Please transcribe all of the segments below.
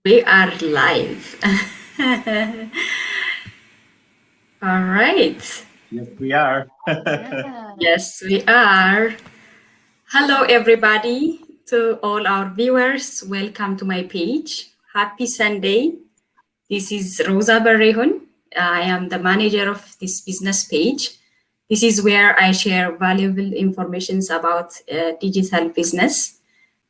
We are live. All right. Yes, we are. Yeah. Yes, we are. Hello, everybody. To all our viewers, welcome to my page. Happy Sunday. This is Rosa Barrehon. I am the manager of this business page. This is where I share valuable information about digital business.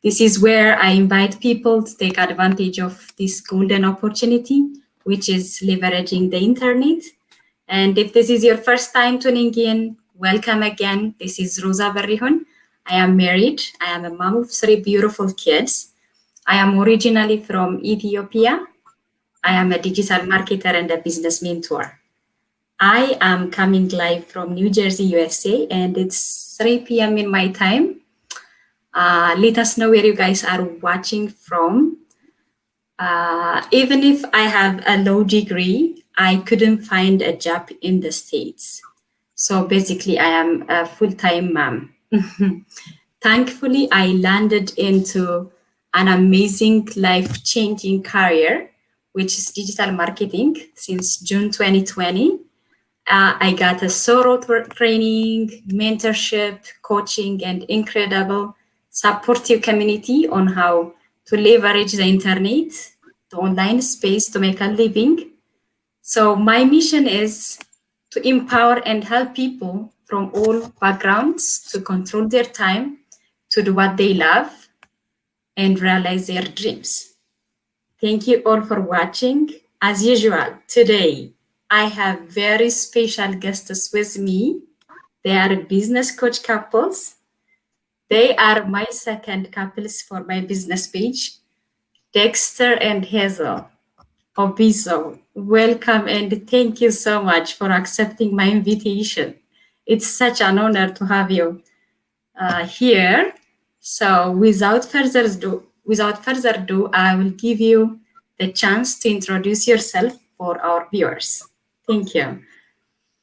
This is where I invite people to take advantage of this golden opportunity, which is leveraging the internet. And if this is your first time tuning in, welcome again. This is Rosa Barrihon. I am married. I am a mom of three beautiful kids. I am originally from Ethiopia. I am a digital marketer and a business mentor. I am coming live from New Jersey, USA, and it's 3 p.m. in my time. Let us know where you guys are watching from. Even if I have a low degree, I couldn't find a job in the States. So basically, I am a full-time mom. Thankfully, I landed into an amazing life-changing career, which is digital marketing since June 2020. I got a thorough training, mentorship, coaching, and incredible supportive community on how to leverage the internet, the online space to make a living. So my mission is to empower and help people from all backgrounds to control their time, to do what they love, and realize their dreams. Thank you all for watching. As usual, today I have very special guests with me. They are business coach couples. They are my second couples for my business page, Dexter and Hazel. Obiso, welcome and thank you so much for accepting my invitation. It's such an honor to have you here. So without further ado, I will give you the chance to introduce yourself for our viewers. Thank you.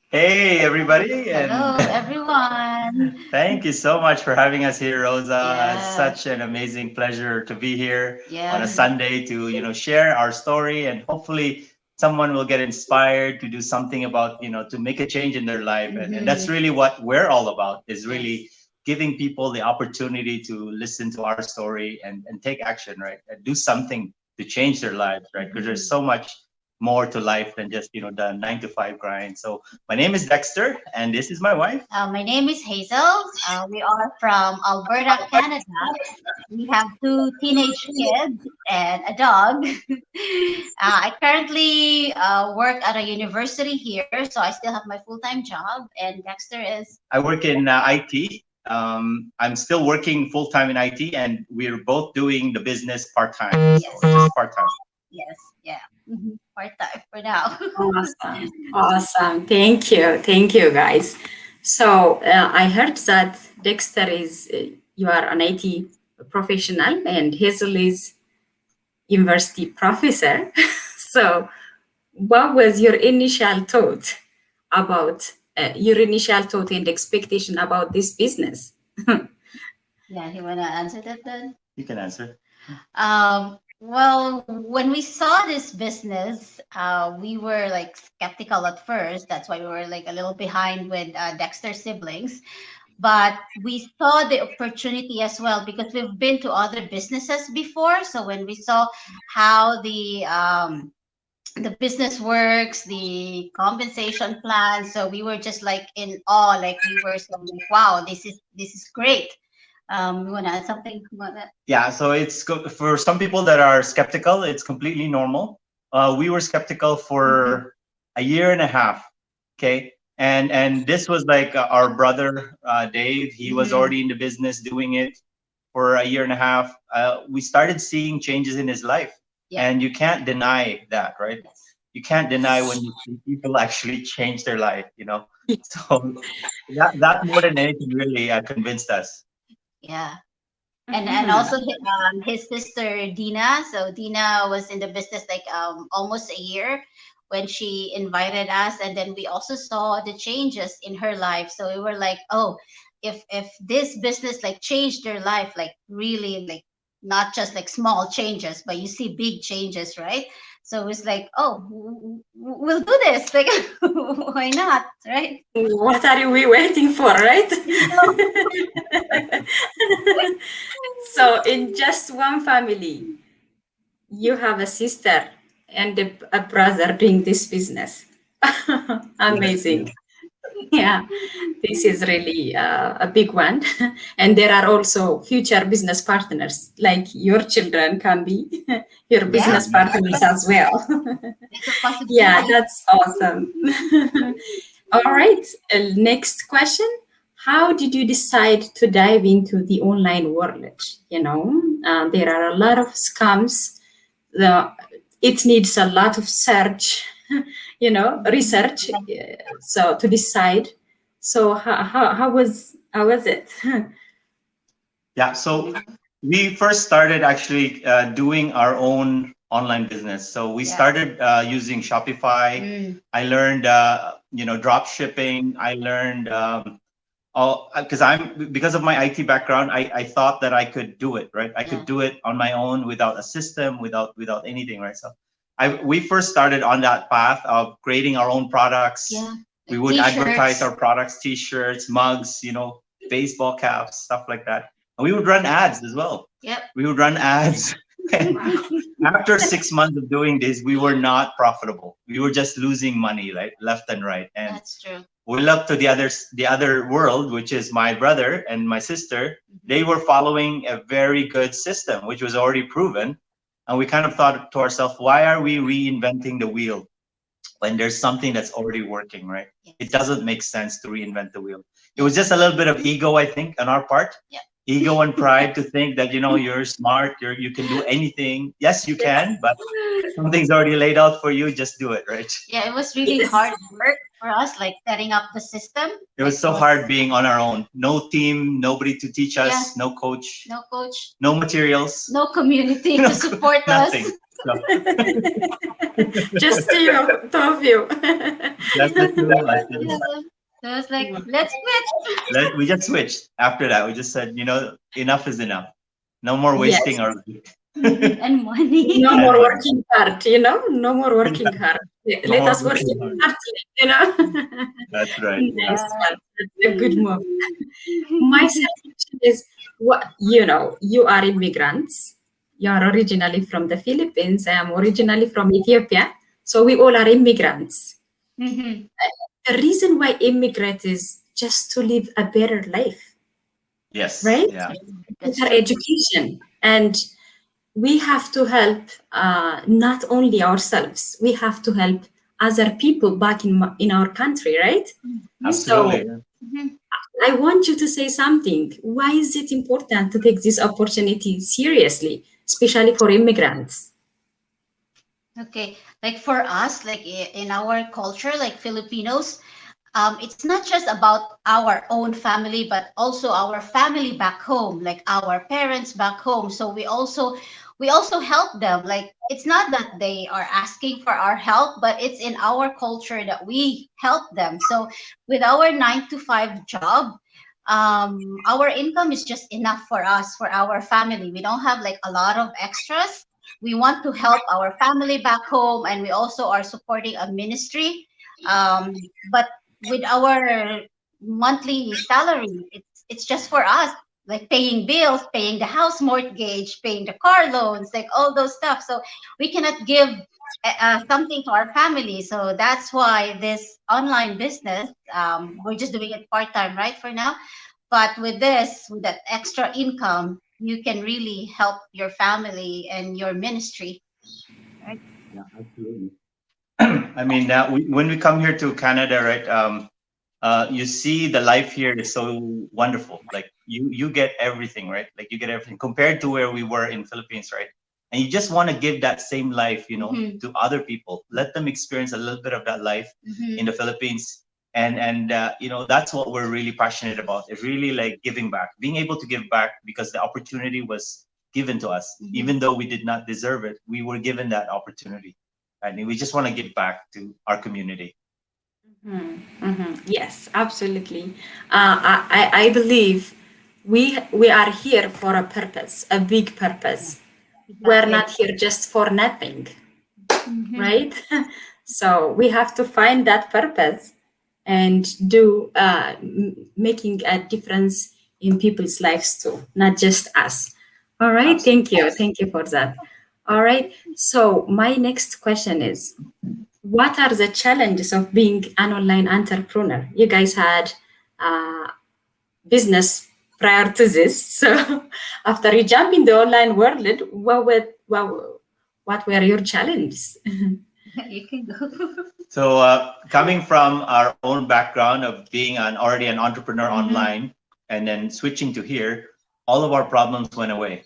Hey, everybody, and Hello, everyone. thank you so much for having us here, Rosa. It's Yeah. such an amazing pleasure to be here on a Yeah. Sunday to, share our story, and hopefully someone will get inspired to do something about, to make a change in their life. And that's really what we're all about, is really giving people the opportunity to listen to our story and take action, right? And do something to change their lives, right? Because there's so much more to life than just, the 9 to 5 grind. So my name is Dexter, and this is my wife. My name is Hazel. We are from Alberta, Canada. We have two teenage kids and a dog. I currently work at a university here, so I still have my full-time job. And Dexter is. I work in IT. I'm still working full time in IT, and we're both doing the business part time. Yes. So just part time. Yes. Yeah. Part-time for now. Awesome. Awesome. Thank you, guys. So I heard that Dexter is, you are an IT professional and Hazel is university professor. So what was your initial thought and expectation about this business? Yeah, you wanna answer that then? You can answer. Well, when we saw this business, we were like skeptical at first. That's why we were like a little behind with Dexter's siblings. But we saw the opportunity as well because we've been to other businesses before. So when we saw how the business works, the compensation plan, so we were just like in awe. Like we were so like, wow, this is great. You want to add something about that? Yeah, so for some people that are skeptical, it's completely normal. We were skeptical for a year and a half. Okay, and this was like our brother Dave. He was already in the business doing it for a year and a half. We started seeing changes in his life, and you can't deny that, right? Yes. You can't deny when you see people actually change their life. So that more than anything really convinced us. Yeah. And also his sister Dina. So Dina was in the business like almost a year when she invited us, and then we also saw the changes in her life. So we were like, oh, if this business like changed their life, like really like not just like small changes, but you see big changes, right? So it's like, oh, we'll do this. Like, why not, right? What are we waiting for, right? So, in just one family, you have a sister and a brother doing this business. Amazing. Yeah, this is really a big one. And there are also future business partners, like your children can be your Yeah, business partners as well. it's a Yeah, possibility. that's awesome. All right, next question. How did you decide to dive into the online world? There are a lot of scams. The, it needs a lot of search, research. So to decide. So how was it? Yeah, so we first started actually doing our own online business. So we Yeah. started using Shopify. I learned, drop shipping. I learned because of my IT background, I thought that I could do it, right? I could do it on my own without a system, without anything, right? So we first started on that path of creating our own products. Yeah. We would T-shirts. advertise our products, t-shirts, mugs, baseball caps, stuff like that. And we would run ads as well. Yep. We would run ads. After 6 months of doing this, we were not profitable. We were just losing money, like left and right. And that's true. we looked to the other world, which is my brother and my sister. They were following a very good system, which was already proven. And we kind of thought to ourselves, why are we reinventing the wheel when there's something that's already working, right? Yes. It doesn't make sense to reinvent the wheel. It was just a little bit of ego, I think, on our part. Yeah. Ego and pride to think that, you're smart, you can do anything. Yes, you can, but something's already laid out for you, just do it, right? Yeah, it was really Yes. hard work for us, like setting up the system. It was so hard being on our own. No team, nobody to teach us, no coach, No coach, no materials, no community to support nothing. us. So, Just two of you. that's the two of us. Yeah. So I was like, let's switch. We just switched after that. We just said, enough is enough. No more Yes. wasting our And money. No more working hard, no more working hard. Let more us work working hard. smartly, That's right. Nice one. That's a good move. My second question is, you are immigrants. You are originally from the Philippines. I am originally from Ethiopia. So we all are immigrants. Mhm. The reason why immigrant is just to live a better life, Yes. right? Yeah. That's Better true. education. And we have to help not only ourselves, we have to help other people back in our country, right? Absolutely. So Mhm. I want you to say something. Why is it important to take this opportunity seriously, especially for immigrants? Okay, like for us, like in our culture, like Filipinos, it's not just about our own family, but also our family back home, like our parents back home. So we also help them. Like it's not that they are asking for our help, but it's in our culture that we help them. So with our 9 to 5 job, our income is just enough for us, for our family. We don't have like a lot of extras. We want to help our family back home, and we also are supporting a ministry. But with our monthly salary, it's just for us, like paying bills, paying the house mortgage, paying the car loans, like all those stuff. So we cannot give something to our family. So that's why this online business, we're just doing it part time, right, for now. But with this, with that extra income, you can really help your family and your ministry. Right? Yeah, absolutely. I mean, when we come here to Canada, right? You see the life here is so wonderful. Like you get everything, right? Like you get everything compared to where we were in Philippines, right? And you just want to give that same life, to other people. Let them experience a little bit of that life in the Philippines. And that's what we're really passionate about. It's really like giving back, being able to give back because the opportunity was given to us, even though we did not deserve it. We were given that opportunity, and we just want to give back to our community. Yes, absolutely. I believe we are here for a purpose, a big purpose. We're Exactly. not here just for nothing, Mhm. right? So we have to find that purpose and do making a difference in people's lives too, not just us. All right, Absolutely. thank you for that. All right, so my next question is, what are the challenges of being an online entrepreneur? You guys had uh, business prior to this. So after you jump in the online world, what were your challenges? You can go. So coming from our own background of being already an entrepreneur Mhm. online and then switching to here, all of our problems went away.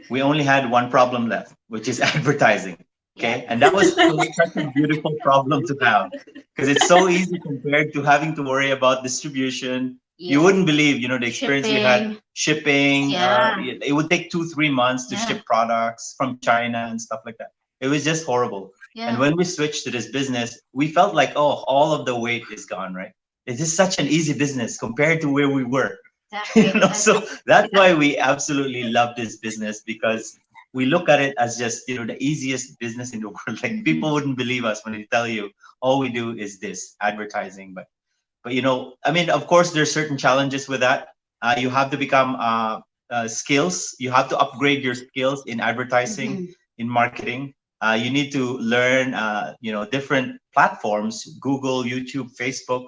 We only had one problem left, which is advertising. Yeah. Okay. And that was such a beautiful problem to have because it's so easy compared to having to worry about distribution. You Yes. wouldn't believe, the experience we had Shipping. shipping. Yeah. It would take 2, 3 months to Yeah. ship products from China and stuff like that. It was just horrible. And Yeah. when we switched to this business, we felt like, oh, all of the weight is gone, right? It is such an easy business compared to where we were. Exactly. So that's why we absolutely love this business because we look at it as just the easiest business in the world. Like Mhm. people wouldn't believe us when we tell you all we do is this advertising. But I mean, of course, there's certain challenges with that. You have to become skills. You have to upgrade your skills in advertising, Mhm. in marketing. You need to learn, different platforms: Google, YouTube, Facebook,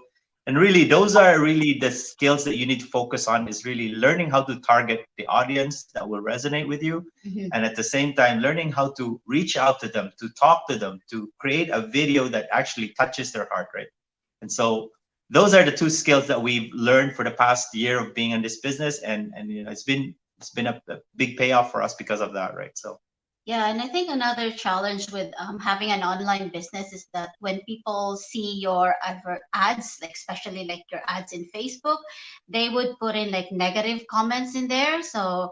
and really, those are really the skills that you need to focus on. Is really learning how to target the audience that will resonate with you, Mhm. and at the same time, learning how to reach out to them, to talk to them, to create a video that actually touches their heart, right? And so those are the two skills that we've learned for the past year of being in this business, and it's been a big payoff for us because of that, right? So Yeah, and I think another challenge with having an online business is that when people see your ads, like especially like your ads in Facebook, they would put in like negative comments in there. So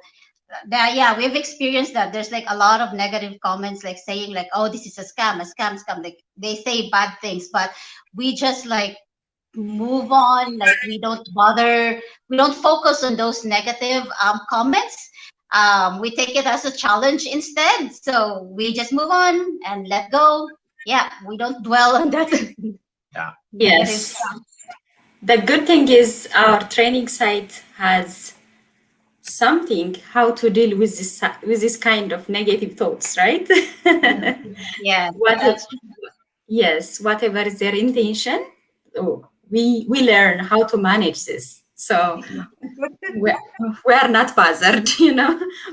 that, yeah, we've experienced that. There's like a lot of negative comments, like saying like, "Oh, this is a scam, scam." Like they say bad things, but we just like move on. Like we don't focus on those negative comments. We take it as a challenge instead, so we just move on and let go. Yeah, we don't dwell on that yeah, negative Yes. stuff. The good thing is our training site has something how to deal with this kind of negative thoughts, right? Yeah, what that's Yes, whatever is their intention, we learn how to manage this. So we're, we're not bothered,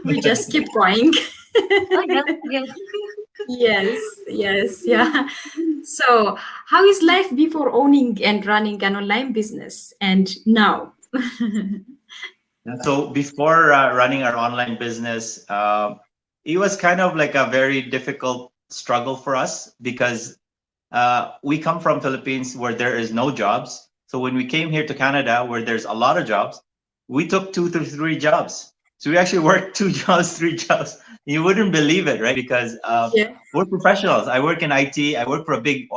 we just keep going. oh yeah, yeah. Yes, yes, yeah. So, how is life before owning and running an online business and now? and so before running our online business, it was kind of like a very difficult struggle for us because we come from Philippines where there is no jobs. So when we came here to Canada, where there's a lot of jobs, we took 2 to 3 jobs. So we actually worked 2 jobs, 3 jobs. You wouldn't believe it, right? Because Yeah. we're professionals. I work in IT. I work for a big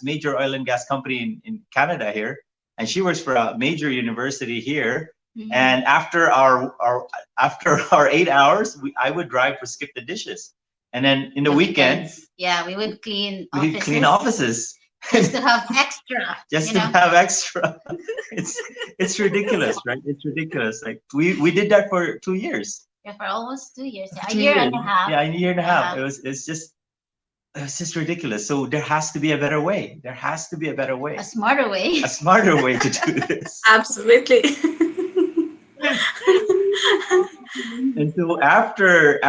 major oil and gas company in Canada here, and she works for a major university here. Mhm. And after our 8 hours, I would drive for skip the dishes, and then in the The weekend weekends, yeah, we would clean we clean offices offices just to have extra, just you to know. have extra. it's it's ridiculous, right? It's ridiculous. Like we did that for 2 years. Yeah, for almost 2 years, yeah, a two year and years a half. yeah, a year and a half. Yeah. It's just ridiculous. So there has to be a better way. There has to be a better A way, smarter way. a smarter way to do this. Absolutely. And so after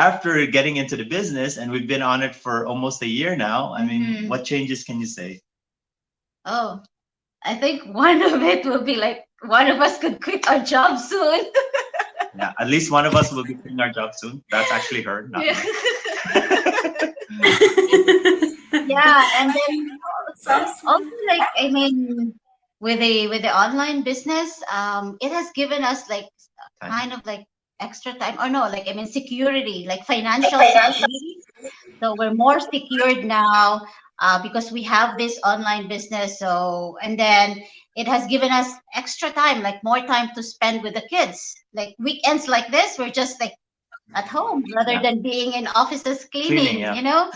getting into the business, and we've been on it for almost a year now, I mean, Mhm. what changes can you say? Oh, I think one of it will be like one of us could quit our job soon. Yeah, at least one of us will be quitting our job soon. That's actually her, not Yeah. me. Yeah, and then Sounds also like I mean with the online business, it has given us like kind of like extra time or no, like I mean security, like financial security. So we're more secured now because we have this online business. So and then it has given us extra time, like more time to spend with the kids. Like weekends like this, we're just like at home rather Yeah. than being in offices Cleaning, cleaning, yeah. you know?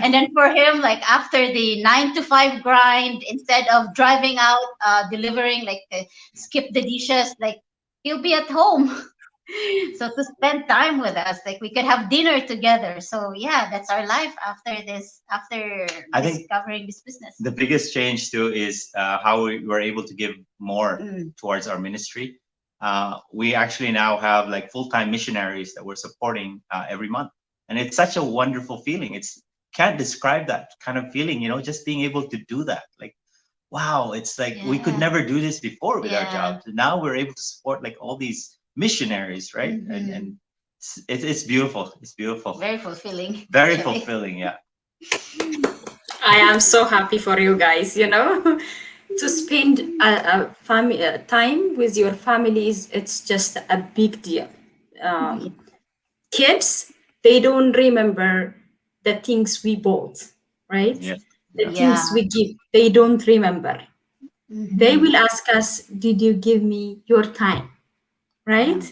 And then for him, like after the 9 to 5 grind, instead of driving out, delivering, like skip the dishes, like he'll be at home. So to spend time with us, like we could have dinner together. So yeah, that's our life after I think discovering this business. the biggest change too is how we were able to give more Mm. towards our ministry. We actually now have like full-time missionaries that we're supporting every month, and it's such a wonderful feeling. It's can't describe that kind of feeling, you know, just being able to do that. Like, wow, it's like we could Yeah. never do this before with our Yeah. jobs. And now we're able to support like all these missionaries, right? Mhm. And it's beautiful. It's beautiful. Very fulfilling. Very actually. fulfilling, yeah. I am so happy for you guys, you know. To spend a family time with your families, it's just a big deal. Um, Kids, they don't remember the things we bought, right? Yeah. The Yeah. things Yeah. we give, they don't remember. They Mhm. will ask us, "Did you give me your time?" Right?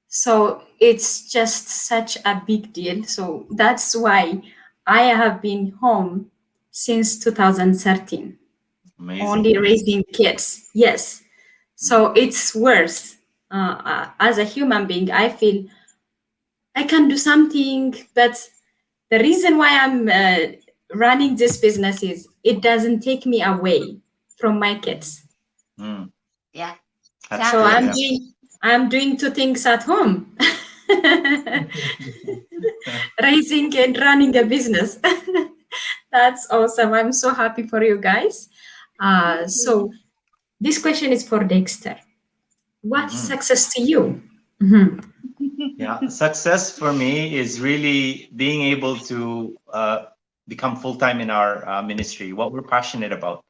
So it's just such a big deal. So that's why I have been home since 2013, Amazing. only raising kids. Yes. So it's worse. As a human being, I feel I can do something, but the reason why I'm running this business is it doesn't take me away from my kids. Mm, Yeah. that's So good. Exactly. Yeah. I'm doing two things at home. Raising and running a business. That's awesome. I'm so happy for you guys. So this question is for Dexter. What is Mhm. success to you? Mhm. Yeah, success for me is really being able to become full time in our ministry, what we're passionate about.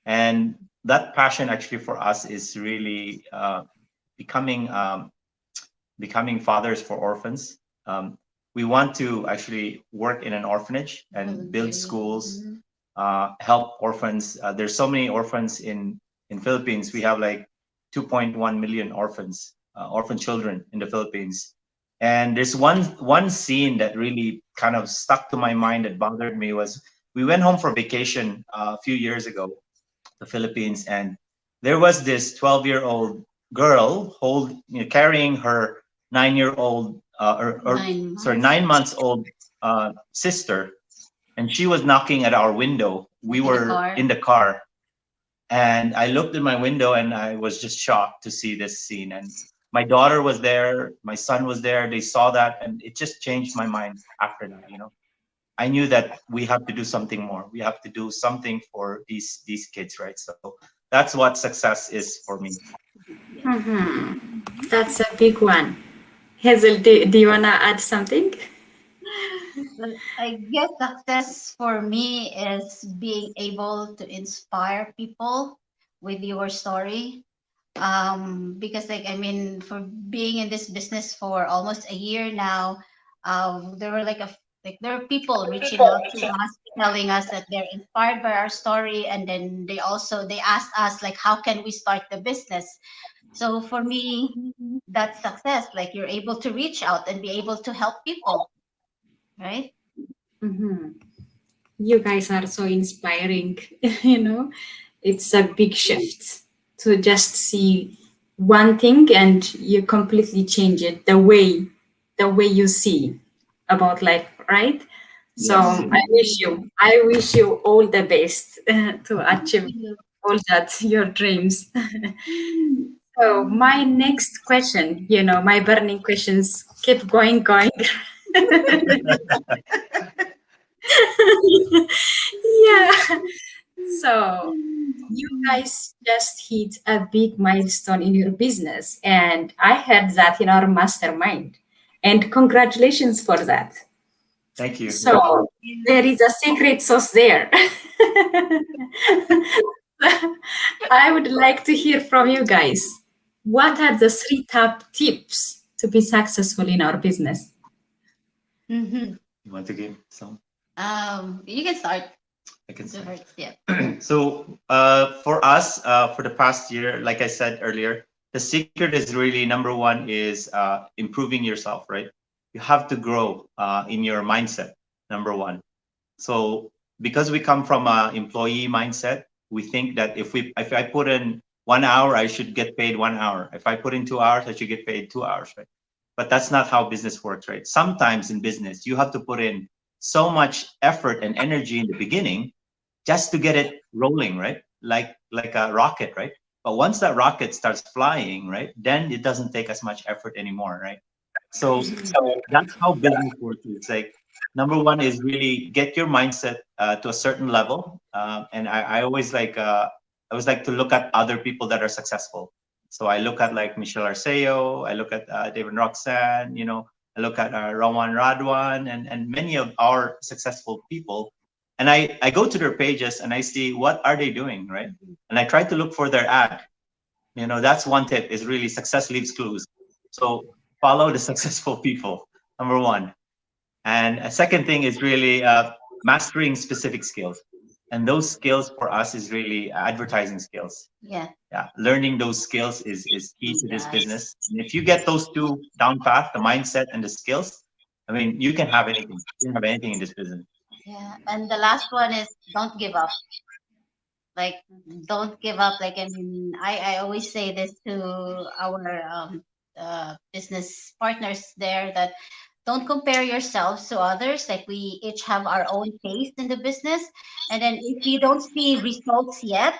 And that passion actually for us is really becoming becoming fathers for orphans. We want to actually work in an orphanage and build Voluntary. schools, Mhm. help orphans. There's so many orphans in Philippines. We have like 2.1 million orphans, orphan children in the Philippines. And there's one scene that really kind of stuck to my mind that bothered me was we went home for vacation a few years ago, the Philippines, and there was this 12-year-old girl carrying her 9-year-old or 9 months. sorry 9 months old sister, and she was knocking at our window. We In the were car. in the car, and I looked in my window and I was just shocked to see this scene. And my daughter was there, my son was there. They saw that, and it just changed my mind after that. You know, I knew that we have to do something more. We have to do something for these kids, right? So that's what success is for me. Mhm. That's a big one. Hazel, do you want to add something? Well, I guess success for me is being able to inspire people with your story. Because like I mean, for being in this business for almost a year now, there were like there are people reaching out to us, telling us that they're inspired by our story, and then they asked us like, how can we start the business? So for me, that's success. Like you're able to reach out and be able to help people, right? Mhm. You guys are so inspiring. You know, it's a big shift to just see one thing and you completely change it the way you see about life, right? So Yes. I wish you all the best to achieve all that your dreams. So my next question, my burning questions keep going. Yeah. So you guys just hit a big milestone in your business, and I heard that in our mastermind. And congratulations for that. Thank you. Yeah. So there is a secret sauce there. I would like to hear from you guys. What are the three top tips to be successful in our business? Mm-hmm. You want to give some? You can start. I can say. Yeah. So for us, for the past year, like I said earlier, the secret is really number one is improving yourself, right? You have to grow in your mindset, number one. So because we come from a employee mindset, we think that if I put in 1 hour, I should get paid 1 hour. If I put in 2 hours, I should get paid 2 hours, right? But that's not how business works, right? Sometimes in business, you have to put in so much effort and energy in the beginning just to get it rolling, right? Like a rocket, right? But once that rocket starts flying, right, then it doesn't take as much effort anymore, right? So that's how business works. It's like number one is really get your mindset to a certain level, and I always like to look at other people that are successful. So I look at like Michelle Arceo, I look at David Roxanne, you know, I look at Rawan Radwan, and many of our successful people, and I go to their pages and I see what are they doing, right? And I try to look for their ad. You know, that's one tip is really success leaves clues. So follow the successful people, number one. And a second thing is really mastering specific skills. And those skills for us is really advertising skills. Yeah. Yeah, learning those skills is key to this Yes. business. And if you get those two down pat, the mindset and the skills, I mean, you can have anything. You can have anything in this business. Yeah. And the last one is don't give up. Like, don't give up. Like, I mean, I always say this to our business partners there, that don't compare yourselves to others. Like, we each have our own pace in the business. And then if you don't see results yet,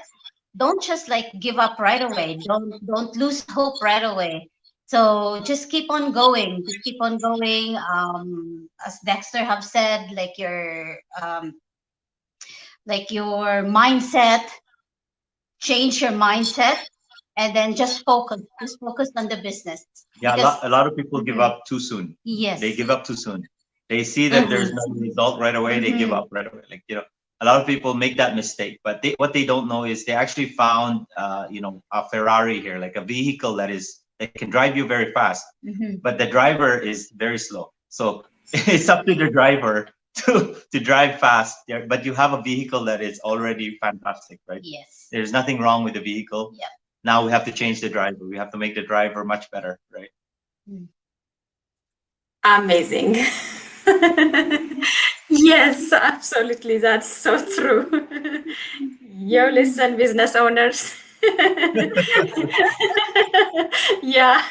don't just like give up right away. Don't lose hope right away. So just keep on going. Just keep on going. As Dexter have said, like your mindset, change your mindset, and then just focus on the business. Yeah, Because a lot of people give Mhm. up too soon. Yes. They give up too soon. They see that there's no Mhm. result right away. They give Mhm. up right away. Like, you know, a lot of people make that mistake, but what they don't know is they actually found, you know, a Ferrari here, like a vehicle that can drive you very fast, Mhm. but the driver is very slow. So it's up to the driver to drive fast there, but you have a vehicle that is already fantastic, right? Yes. There's nothing wrong with the vehicle. Yeah. Now we have to change the driver. We have to make the driver much better, right? Amazing. Yes, absolutely. That's so true. You listen, business owners. Yeah.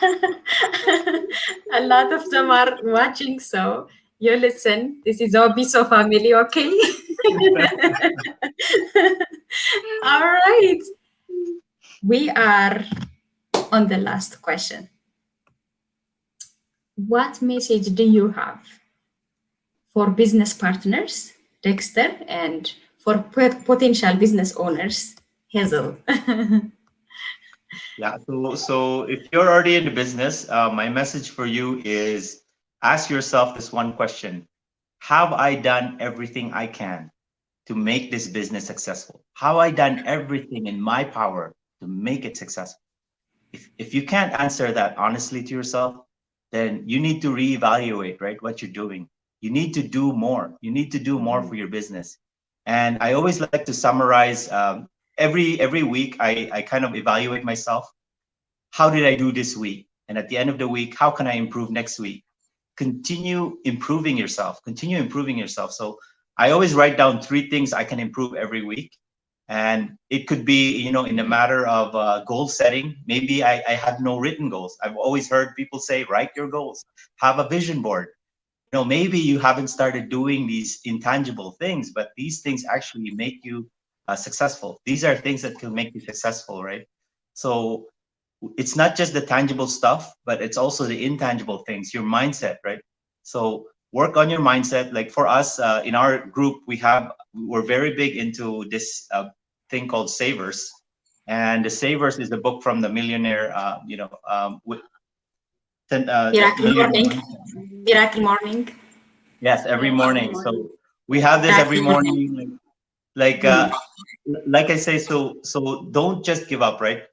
A lot of them are watching, so you listen. This is Obi so family, okay? All right. We are on the last question. What message do you have for business partners, Dexter, and for potential business owners, Hazel? Yeah. So if you're already in the business, my message for you is ask yourself this one question: have I done everything I can to make this business successful? Have I done everything in my power to make it successful? If you can't answer that honestly to yourself, then you need to reevaluate, right, what you're doing. You need to do more. You need to do more for your business. And I always like to summarize every week. I kind of evaluate myself. How did I do this week? And at the end of the week, how can I improve next week? Continue improving yourself. Continue improving yourself. So I always write down 3 things I can improve every week, and it could be, you know, in a matter of goal setting. Maybe I have no written goals. I've always heard people say write your goals, have a vision board. You know, maybe you haven't started doing these intangible things, but these things actually make you successful. These are things that can make you successful, right? So it's not just the tangible stuff, but it's also the intangible things, your mindset, right? So work on your mindset. Like for us in our group, we're very big into this thing called Savers, and the Savers is a book from the millionaire, Miracle millionaire morning. mindset. Miracle morning. Yes, every Yes, every morning. morning. So we have this every Miracle morning. morning. Like like I say, so don't just give up, right?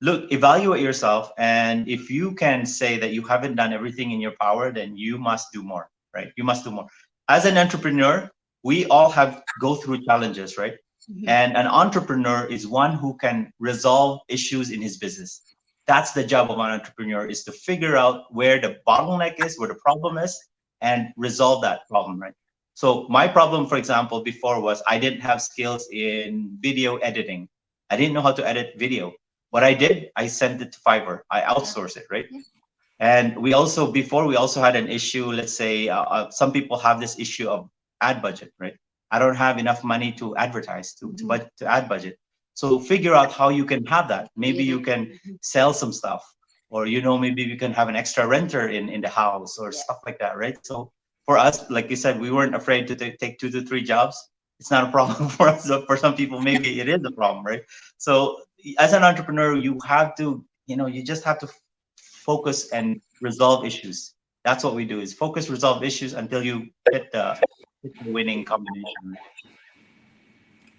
Look, evaluate yourself, and if you can say that you haven't done everything in your power, then you must do more, right? You must do more. As an entrepreneur, we all go through challenges, right? And an entrepreneur is one who can resolve issues in his business. That's the job of an entrepreneur, is to figure out where the bottleneck is, where the problem is, and resolve that problem, right? So my problem, for example, before was I didn't have skills in video editing. I didn't know how to edit video. What I did, I sent it to Fiverr. I outsourced it, right? And we also had an issue. Let's say some people have this issue of ad budget, right? I don't have enough money to advertise, to ad budget. So figure out how you can have that. Maybe you can sell some stuff, or maybe you can have an extra renter in the house, or stuff like that, right? So for us, like you said, we weren't afraid to take 2 to 3 jobs. It's not a problem for us. For some people, maybe it is a problem, right? So as an entrepreneur, you have to, you just have to focus and resolve issues. That's what we do, is focus, resolve issues until you hit the winning combination.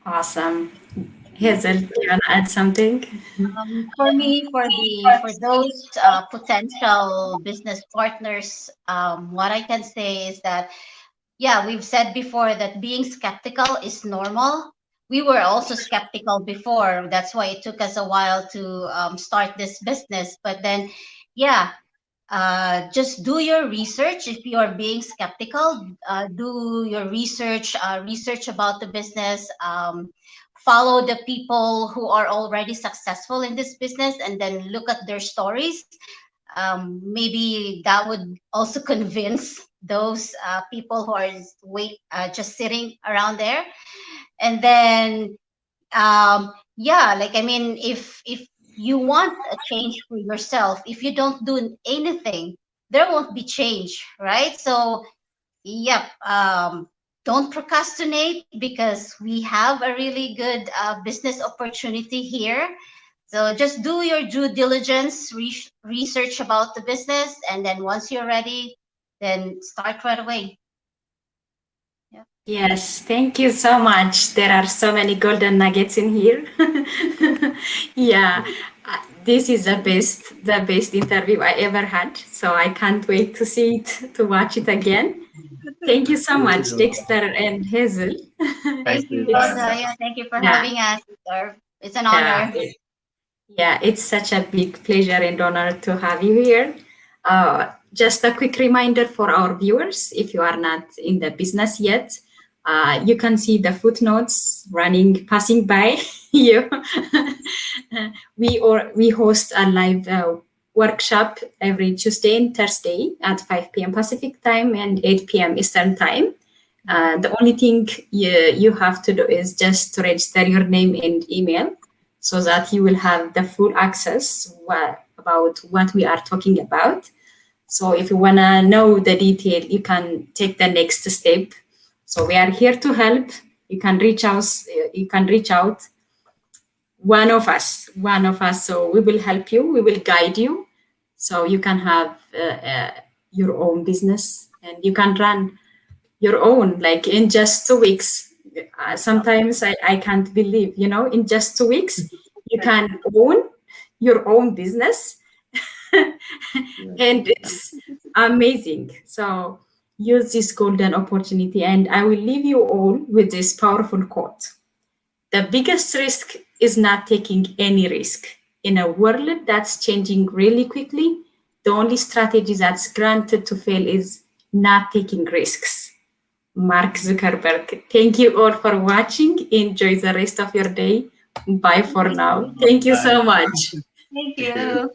Awesome. Hazel, do you want to add something? For me, for those potential business partners, what I can say is that, yeah, we've said before that being skeptical is normal. We were also skeptical before. That's why it took us a while to start this business. But then, yeah, just do your research. If you are being skeptical, do your research, research about the business, follow the people who are already successful in this business, and then look at their stories. Maybe that would also convince those people who are just sitting around there. And then, if you want a change for yourself, if you don't do anything, there won't be change, right? So, yep. Don't procrastinate, because we have a really good business opportunity here. So just do your due diligence, research about the business, and then once you're ready, then start right away. Yes, thank you so much. There are so many golden nuggets in here. Yeah, this is the best interview I ever had. So I can't wait to see it, to watch it again. Thank you so much, Dexter and Hazel. Thank you, Rosa. Yeah, thank you for having us. It's an honor. Yeah, it's such a big pleasure and honor to have you here. Just a quick reminder for our viewers, if you are not in the business yet, you can see the footnotes passing by you. We host a live workshop every Tuesday and Thursday at 5 p.m. Pacific time and 8 p.m. Eastern time. The only thing you have to do is just to register your name and email, so that you will have the full access about what we are talking about. So if you want to know the detail, you can take the next step. So we are here to help. You can reach out. One of us. So we will help you. We will guide you, so you can have your own business, and you can run your own, like in just 2 weeks. Sometimes I can't believe, in just 2 weeks, you can own your own business. And it's amazing. So use this golden opportunity. And I will leave you all with this powerful quote. The biggest risk is not taking any risk. In a world that's changing really quickly, the only strategy that's granted to fail is not taking risks. Mark Zuckerberg. Thank you all for watching. Enjoy the rest of your day. Bye for now. Thank you so much. Thank you.